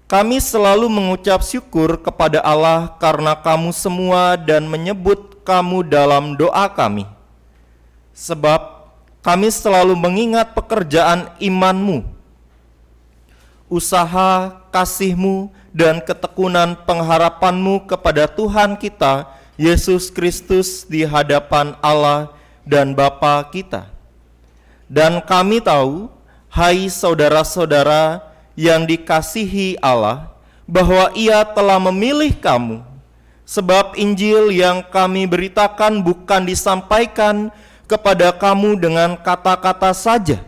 Kami selalu mengucap syukur kepada Allah karena kamu semua dan menyebut kamu dalam doa kami. Sebab kami selalu mengingat pekerjaan imanmu, usaha kasihmu, dan ketekunan pengharapanmu kepada Tuhan kita, Yesus Kristus di hadapan Allah dan Bapa kita. Dan kami tahu, hai saudara-saudara yang dikasihi Allah, bahwa Ia telah memilih kamu, sebab Injil yang kami beritakan bukan disampaikan kepada kamu dengan kata-kata saja,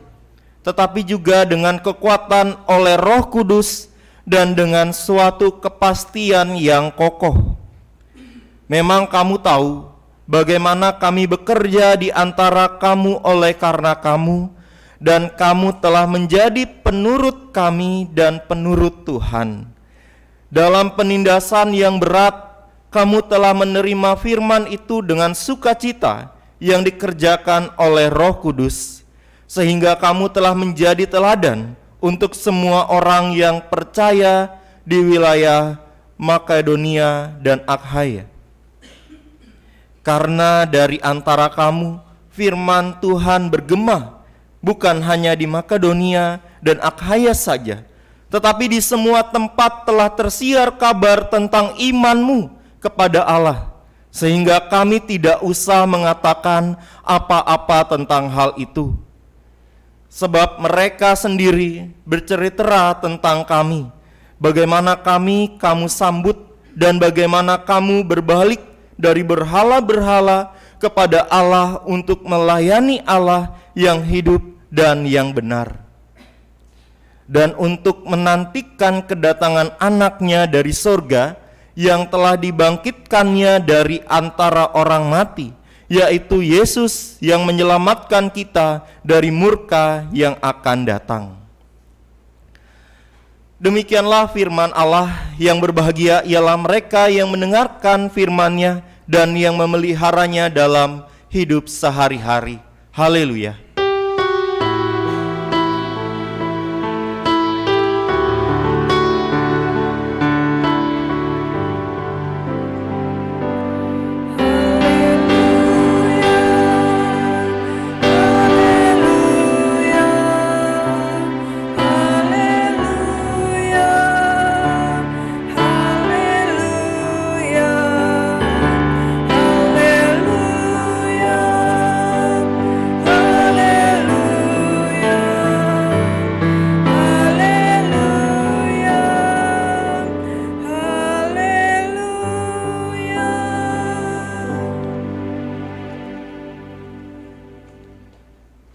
tetapi juga dengan kekuatan oleh Roh Kudus dan dengan suatu kepastian yang kokoh. Memang kamu tahu bagaimana kami bekerja di antara kamu oleh karena kamu, dan kamu telah menjadi penurut kami dan penurut Tuhan. Dalam penindasan yang berat, kamu telah menerima firman itu dengan sukacita yang dikerjakan oleh Roh Kudus, sehingga kamu telah menjadi teladan untuk semua orang yang percaya di wilayah Makedonia dan Akhaya. Karena dari antara kamu firman Tuhan bergema, bukan hanya di Makedonia dan Akhaya saja, tetapi di semua tempat telah tersiar kabar tentang imanmu kepada Allah, sehingga kami tidak usah mengatakan apa-apa tentang hal itu. Sebab mereka sendiri bercerita tentang kami, bagaimana kamu sambut, dan bagaimana kamu berbalik dari berhala-berhala kepada Allah untuk melayani Allah yang hidup dan yang benar, dan untuk menantikan kedatangan anaknya dari sorga yang telah dibangkitkannya dari antara orang mati, yaitu Yesus yang menyelamatkan kita dari murka yang akan datang. Demikianlah firman Allah. Yang berbahagia ialah mereka yang mendengarkan firman-Nya dan yang memeliharanya dalam hidup sehari-hari. Haleluya.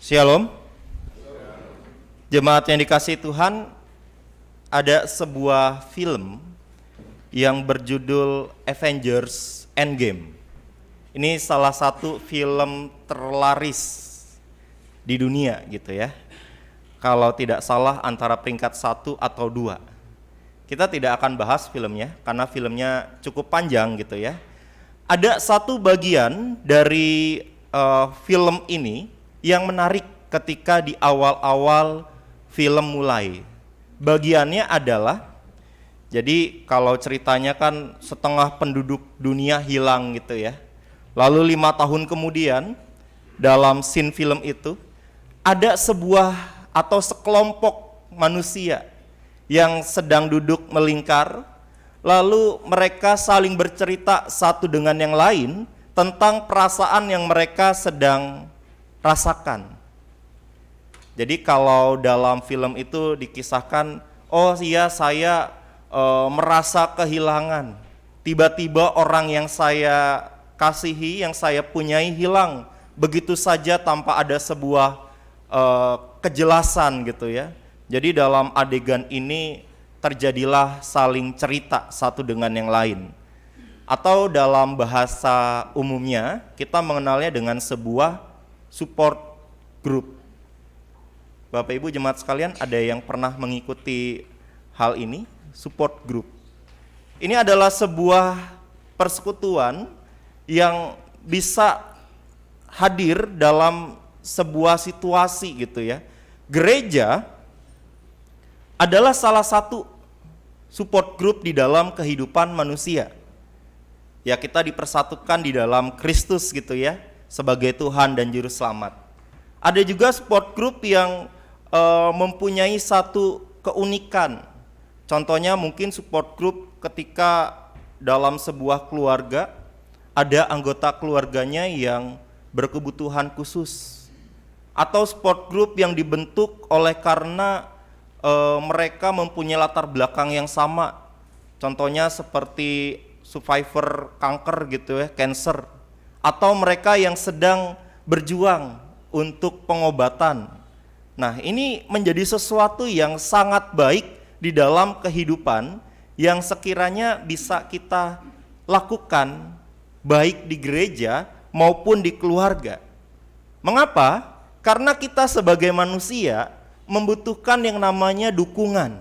Shalom. Jemaat yang dikasihi Tuhan, ada sebuah film yang berjudul Avengers Endgame. Ini salah satu film terlaris di dunia gitu ya. Kalau tidak salah antara peringkat 1 atau 2. Kita tidak akan bahas filmnya karena filmnya cukup panjang gitu ya. Ada satu bagian dari film ini yang menarik ketika di awal-awal film mulai. Bagiannya adalah, jadi kalau ceritanya kan setengah penduduk dunia hilang gitu ya. Lalu 5 tahun kemudian dalam scene film itu ada sebuah atau sekelompok manusia yang sedang duduk melingkar, lalu mereka saling bercerita satu dengan yang lain tentang perasaan yang mereka sedang rasakan. Jadi kalau dalam film itu dikisahkan, oh iya saya merasa kehilangan. Tiba-tiba orang yang saya kasihi, yang saya punyai hilang begitu saja tanpa ada sebuah kejelasan gitu ya. Jadi dalam adegan ini terjadilah saling cerita satu dengan yang lain. Atau dalam bahasa umumnya kita mengenalnya dengan sebuah support group. Bapak Ibu jemaat sekalian, ada yang pernah mengikuti hal ini? Support group. Ini adalah sebuah persekutuan yang bisa hadir dalam sebuah situasi gitu ya. Gereja adalah salah satu support group di dalam kehidupan manusia. Ya, kita dipersatukan di dalam Kristus gitu ya, sebagai Tuhan dan Juru Selamat. Ada juga support group yang mempunyai satu keunikan. Contohnya mungkin support group ketika dalam sebuah keluarga ada anggota keluarganya yang berkebutuhan khusus. Atau support group yang dibentuk oleh karena mereka mempunyai latar belakang yang sama. Contohnya seperti survivor kanker gitu ya, cancer. Atau mereka yang sedang berjuang untuk pengobatan. Nah, ini menjadi sesuatu yang sangat baik di dalam kehidupan yang sekiranya bisa kita lakukan baik di gereja maupun di keluarga. Mengapa? Karena kita sebagai manusia membutuhkan yang namanya dukungan.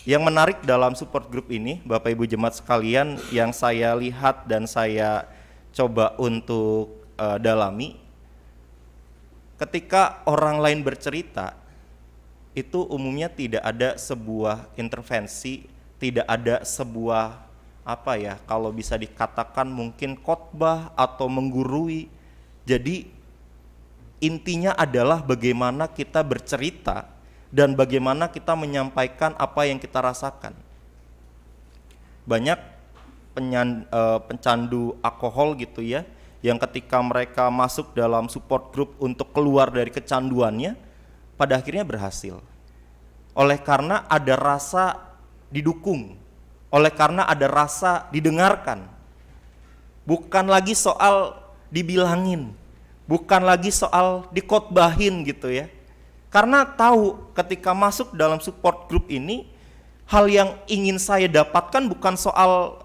Yang menarik dalam support group ini, Bapak Ibu Jemaat sekalian, yang saya lihat dan saya coba untuk dalami, ketika orang lain bercerita, itu umumnya tidak ada sebuah intervensi, tidak ada sebuah kalau bisa dikatakan mungkin khotbah atau menggurui. Jadi intinya adalah bagaimana kita bercerita dan bagaimana kita menyampaikan apa yang kita rasakan. Banyak pencandu alkohol gitu ya, yang ketika mereka masuk dalam support group untuk keluar dari kecanduannya, pada akhirnya berhasil. Oleh karena ada rasa didukung, oleh karena ada rasa didengarkan. Bukan lagi soal dibilangin, bukan lagi soal dikhotbahin gitu ya. Karena tahu ketika masuk dalam support group ini, hal yang ingin saya dapatkan bukan soal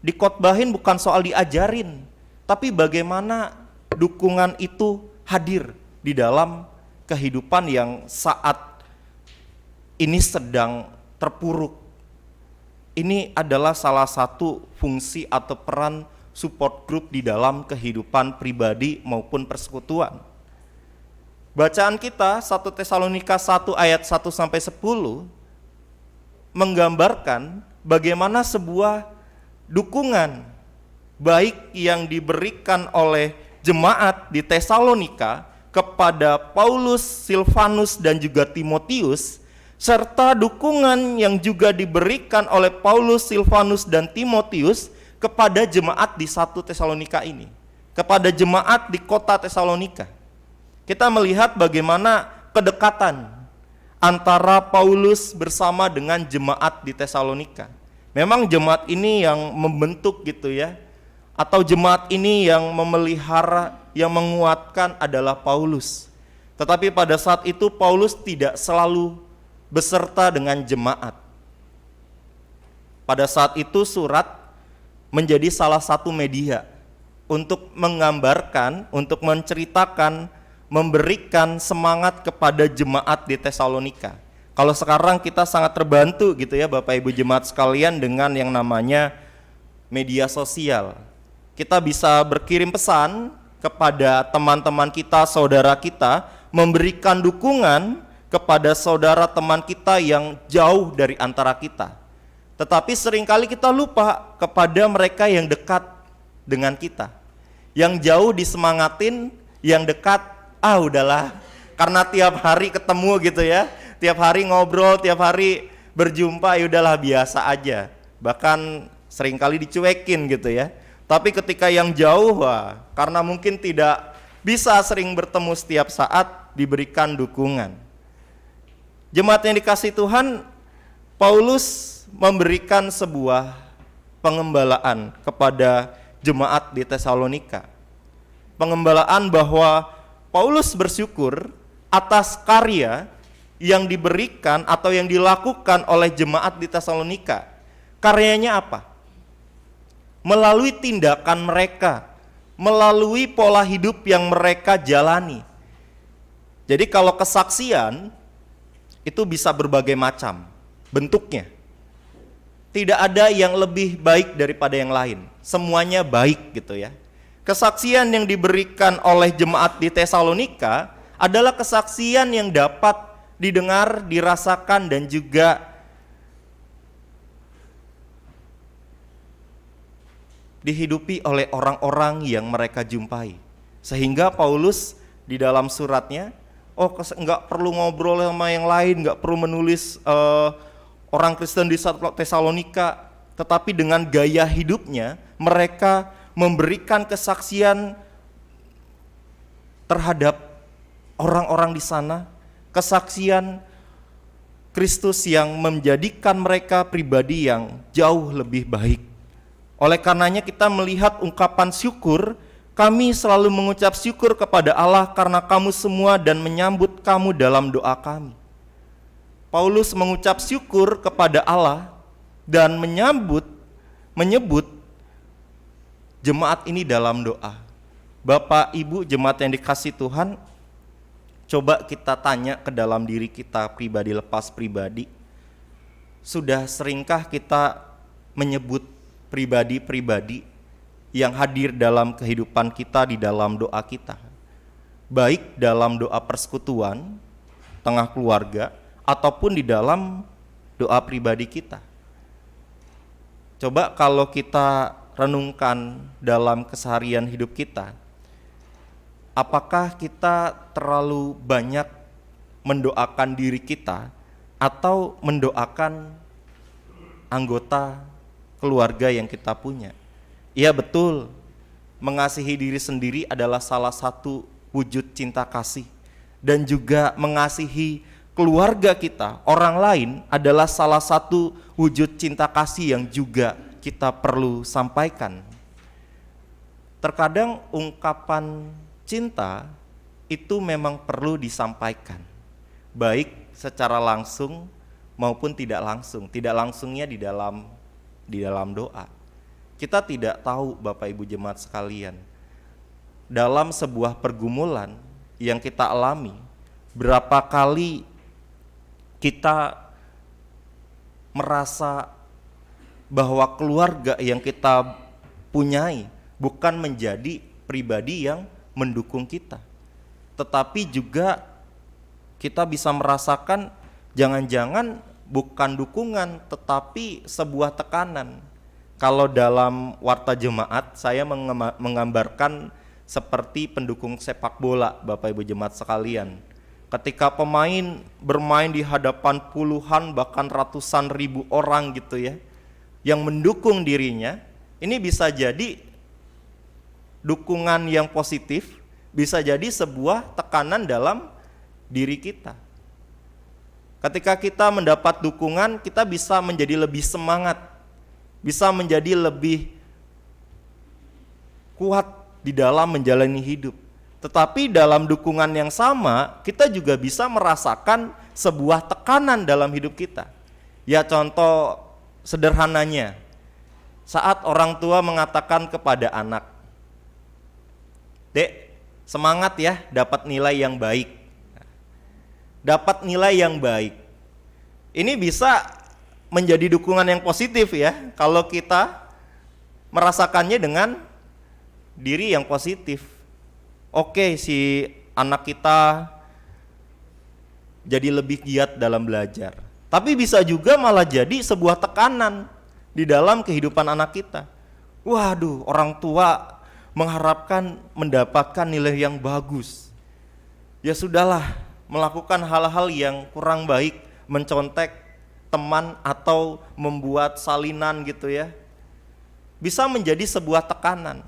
dikhotbahin, bukan soal diajarin, tapi bagaimana dukungan itu hadir di dalam kehidupan yang saat ini sedang terpuruk. Ini adalah salah satu fungsi atau peran support group di dalam kehidupan pribadi maupun persekutuan. Bacaan kita 1 Tesalonika 1 ayat 1 sampai 10 menggambarkan bagaimana sebuah dukungan baik yang diberikan oleh jemaat di Tesalonika kepada Paulus, Silvanus dan juga Timotius, serta dukungan yang juga diberikan oleh Paulus, Silvanus dan Timotius kepada jemaat di 1 Tesalonika ini, kepada jemaat di kota Tesalonika. Kita melihat bagaimana kedekatan antara Paulus bersama dengan jemaat di Tesalonika. Memang jemaat ini yang membentuk gitu ya, atau jemaat ini yang memelihara, yang menguatkan adalah Paulus. Tetapi pada saat itu Paulus tidak selalu beserta dengan jemaat. Pada saat itu surat menjadi salah satu media untuk menggambarkan, untuk menceritakan, memberikan semangat kepada jemaat di Tesalonika. Kalau sekarang kita sangat terbantu gitu ya Bapak Ibu jemaat sekalian dengan yang namanya media sosial. Kita bisa berkirim pesan kepada teman-teman kita, saudara kita, memberikan dukungan kepada saudara teman kita yang jauh dari antara kita. Tetapi seringkali kita lupa kepada mereka yang dekat dengan kita. Yang jauh disemangatin, yang dekat udahlah, karena tiap hari ketemu gitu ya, tiap hari ngobrol, tiap hari berjumpa, ya udahlah biasa aja. Bahkan seringkali dicuekin gitu ya. Tapi ketika yang jauh, karena mungkin tidak bisa sering bertemu setiap saat, diberikan dukungan. Jemaat yang dikasihi Tuhan, Paulus memberikan sebuah pengembalaan kepada jemaat di Tesalonika. Pengembalaan bahwa Paulus bersyukur atas karya yang diberikan atau yang dilakukan oleh jemaat di Tesalonika. Karyanya apa? Melalui tindakan mereka, melalui pola hidup yang mereka jalani. Jadi kalau kesaksian itu bisa berbagai macam bentuknya. Tidak ada yang lebih baik daripada yang lain. Semuanya baik gitu ya. Kesaksian yang diberikan oleh jemaat di Tesalonika adalah kesaksian yang dapat didengar, dirasakan dan juga dihidupi oleh orang-orang yang mereka jumpai. Sehingga Paulus di dalam suratnya, nggak perlu ngobrol sama yang lain, nggak perlu menulis orang Kristen di Tesalonika, tetapi dengan gaya hidupnya mereka memberikan kesaksian terhadap orang-orang di sana, kesaksian Kristus yang menjadikan mereka pribadi yang jauh lebih baik. Oleh karenanya kita melihat ungkapan syukur, kami selalu mengucap syukur kepada Allah karena kamu semua dan menyambut kamu dalam doa kami. Paulus mengucap syukur kepada Allah dan menyebut jemaat ini dalam doa. Bapak, Ibu, jemaat yang dikasihi Tuhan, coba kita tanya ke dalam diri kita pribadi lepas pribadi. Sudah seringkah kita menyebut pribadi-pribadi yang hadir dalam kehidupan kita di dalam doa kita? Baik dalam doa persekutuan, tengah keluarga, ataupun di dalam doa pribadi kita. Coba kalau kita renungkan dalam keseharian hidup kita, apakah kita terlalu banyak mendoakan diri kita atau mendoakan anggota keluarga yang kita punya? Iya betul, mengasihi diri sendiri adalah salah satu wujud cinta kasih. Dan juga mengasihi keluarga kita, orang lain adalah salah satu wujud cinta kasih yang juga kita perlu sampaikan. Terkadang ungkapan cinta itu memang perlu disampaikan, baik secara langsung maupun tidak langsung. Tidak langsungnya di dalam doa. Kita tidak tahu, Bapak Ibu jemaat sekalian, dalam sebuah pergumulan yang kita alami, berapa kali kita merasa bahwa keluarga yang kita punyai bukan menjadi pribadi yang mendukung kita, tetapi juga kita bisa merasakan jangan-jangan bukan dukungan tetapi sebuah tekanan. Kalau dalam warta jemaat saya menggambarkan seperti pendukung sepak bola, Bapak Ibu jemaat sekalian. Ketika pemain bermain di hadapan puluhan bahkan ratusan ribu orang gitu ya, yang mendukung dirinya, ini bisa jadi dukungan yang positif, bisa jadi sebuah tekanan dalam diri kita. Ketika kita mendapat dukungan, kita bisa menjadi lebih semangat, bisa menjadi lebih kuat di dalam menjalani hidup. Tetapi dalam dukungan yang sama, kita juga bisa merasakan sebuah tekanan dalam hidup kita. Ya contoh sederhananya, saat orang tua mengatakan kepada anak, "Dek, semangat ya, dapat nilai yang baik." Dapat nilai yang baik. Ini bisa menjadi dukungan yang positif ya, kalau kita merasakannya dengan diri yang positif. Oke, si anak kita jadi lebih giat dalam belajar. Tapi bisa juga malah jadi sebuah tekanan di dalam kehidupan anak kita. Waduh, orang tua mengharapkan mendapatkan nilai yang bagus. Ya sudahlah, melakukan hal-hal yang kurang baik, mencontek teman atau membuat salinan gitu ya, bisa menjadi sebuah tekanan.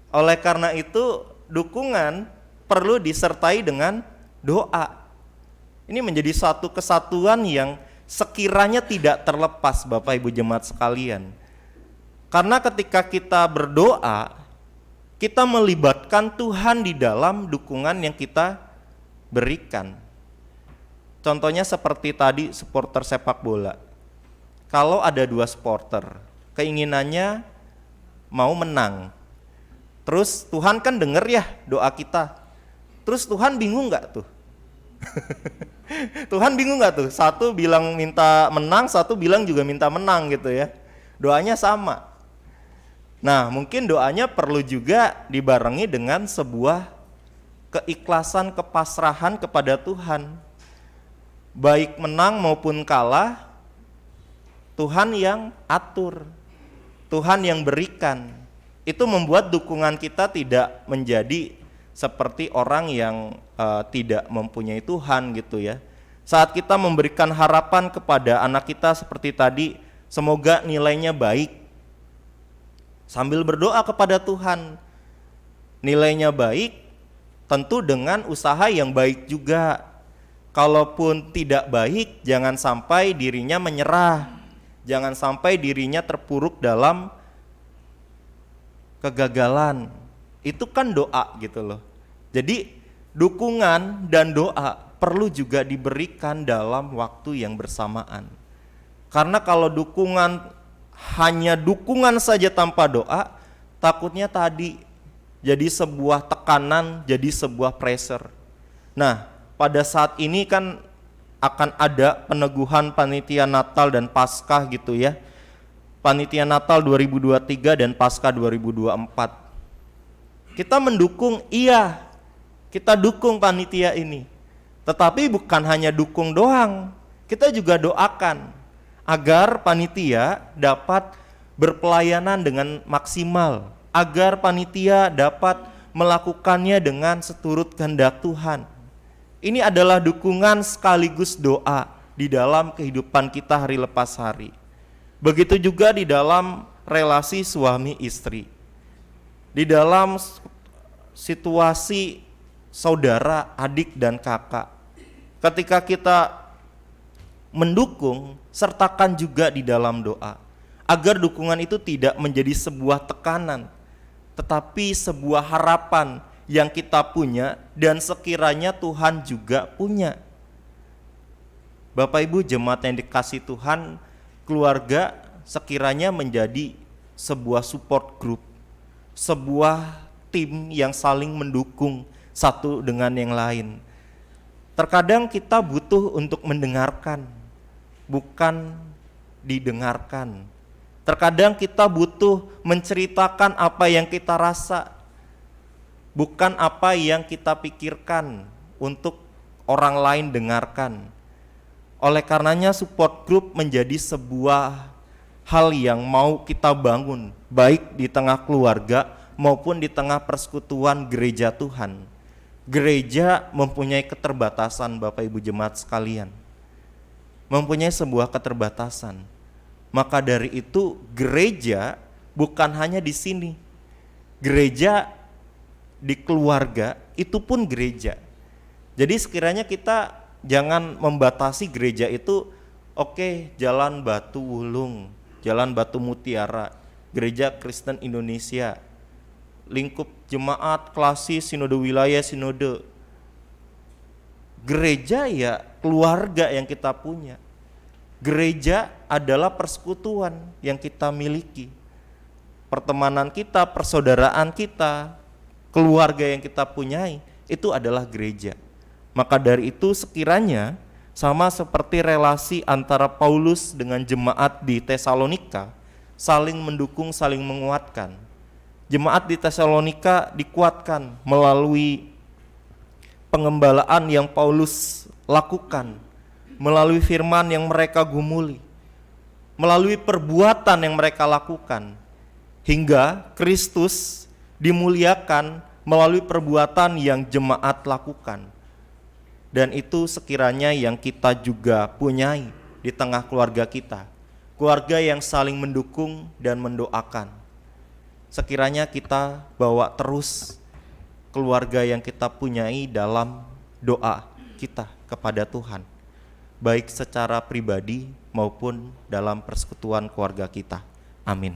Oleh karena itu, dukungan perlu disertai dengan doa. Ini menjadi satu kesatuan yang sekiranya tidak terlepas, Bapak Ibu jemaat sekalian. Karena ketika kita berdoa, kita melibatkan Tuhan di dalam dukungan yang kita berikan. Contohnya seperti tadi supporter sepak bola. Kalau ada 2 supporter, keinginannya mau menang. Terus Tuhan kan denger ya doa kita. Terus Tuhan bingung gak tuh? Tuhan bingung gak tuh? Satu bilang minta menang, satu bilang juga minta menang gitu ya. Doanya sama. Nah, mungkin doanya perlu juga dibarengi dengan sebuah keikhlasan, kepasrahan kepada Tuhan. Baik menang maupun kalah, Tuhan yang atur. Tuhan yang berikan. Itu membuat dukungan kita tidak menjadi seperti orang yang tidak mempunyai Tuhan gitu ya. Saat kita memberikan harapan kepada anak kita seperti tadi, semoga nilainya baik, sambil berdoa kepada Tuhan, nilainya baik, tentu dengan usaha yang baik juga. Kalaupun tidak baik, jangan sampai dirinya menyerah, jangan sampai dirinya terpuruk dalam kegagalan. Itu kan doa gitu loh. Jadi dukungan dan doa perlu juga diberikan dalam waktu yang bersamaan. Karena kalau dukungan hanya dukungan saja tanpa doa, takutnya tadi jadi sebuah tekanan, jadi sebuah pressure. Nah, pada saat ini kan akan ada peneguhan panitia Natal dan Paskah gitu ya. Panitia Natal 2023 dan Paskah 2024. Kita mendukung, iya, kita dukung panitia ini. Tetapi bukan hanya dukung doang, kita juga doakan agar panitia dapat berpelayanan dengan maksimal, agar panitia dapat melakukannya dengan seturut kehendak Tuhan. Ini adalah dukungan sekaligus doa di dalam kehidupan kita hari lepas hari. Begitu juga di dalam relasi suami istri. Di dalam situasi saudara, adik dan kakak. Ketika kita mendukung, sertakan juga di dalam doa. Agar dukungan itu tidak menjadi sebuah tekanan, tetapi sebuah harapan yang kita punya dan sekiranya Tuhan juga punya. Bapak Ibu jemaat yang dikasihi Tuhan, keluarga sekiranya menjadi sebuah support group, sebuah tim yang saling mendukung satu dengan yang lain. Terkadang kita butuh untuk mendengarkan, bukan didengarkan. Terkadang kita butuh menceritakan apa yang kita rasa, bukan apa yang kita pikirkan untuk orang lain dengarkan. Oleh karenanya support group menjadi sebuah hal yang mau kita bangun, baik di tengah keluarga maupun di tengah persekutuan gereja Tuhan. Gereja mempunyai keterbatasan, Bapak Ibu jemaat sekalian. Mempunyai sebuah keterbatasan. Maka dari itu gereja bukan hanya di sini. Gereja di keluarga itu pun gereja. Jadi sekiranya kita jangan membatasi gereja itu, oke, Jalan Batu Wulung, Jalan Batu Mutiara, Gereja Kristen Indonesia, lingkup jemaat, klasis, sinode wilayah, sinode. Gereja ya keluarga yang kita punya. Gereja adalah persekutuan yang kita miliki. Pertemanan kita, persaudaraan kita, keluarga yang kita punyai, itu adalah gereja. Maka dari itu sekiranya sama seperti relasi antara Paulus dengan jemaat di Tesalonika, saling mendukung, saling menguatkan. Jemaat di Tesalonika dikuatkan melalui pengembalaan yang Paulus lakukan, melalui firman yang mereka gumuli, melalui perbuatan yang mereka lakukan, hingga Kristus dimuliakan melalui perbuatan yang jemaat lakukan. Dan itu sekiranya yang kita juga punyai di tengah keluarga kita, keluarga yang saling mendukung dan mendoakan. Sekiranya kita bawa terus keluarga yang kita punyai dalam doa kita kepada Tuhan, baik secara pribadi maupun dalam persekutuan keluarga kita. Amin.